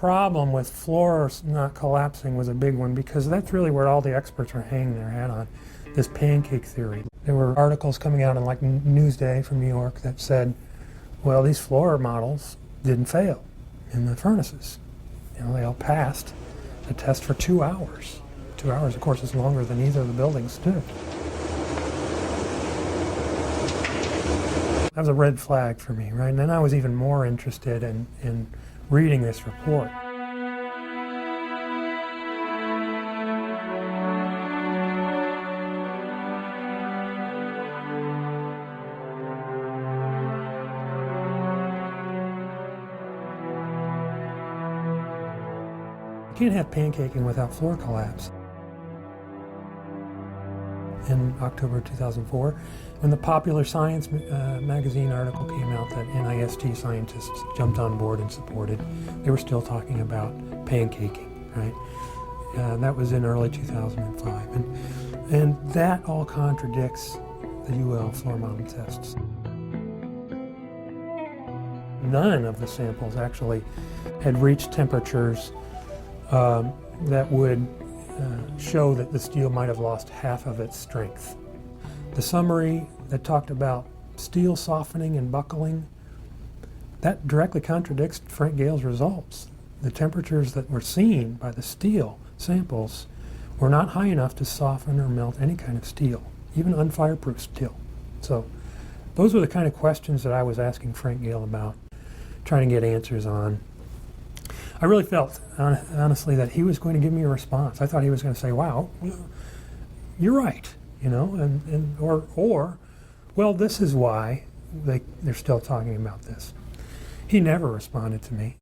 problem with floors not collapsing was a big one, because that's really where all the experts are hanging their hat on, this pancake theory. There were articles coming out in like Newsday from New York that said, well, these floor models didn't fail in the furnaces. You know, they all passed the test for 2 hours. 2 hours, of course, is longer than either of the buildings stood. That was a red flag for me, right? And then I was even more interested in reading this report. You can't have pancaking without floor collapse. In October 2004, when the Popular Science magazine article came out that NIST scientists jumped on board and supported, they were still talking about pancaking, right? That was in early 2005. And that all contradicts the UL floor model tests. None of the samples actually had reached temperatures that would show that the steel might have lost half of its strength. The summary that talked about steel softening and buckling, that directly contradicts Frank Gale's results. The temperatures that were seen by the steel samples were not high enough to soften or melt any kind of steel, even unfireproof steel. So those were the kind of questions that I was asking Frank Gale about, trying to get answers on. I really felt, honestly, that he was going to give me a response. I thought he was going to say, wow, you're right, you know, or well, this is why they're still talking about this. He never responded to me.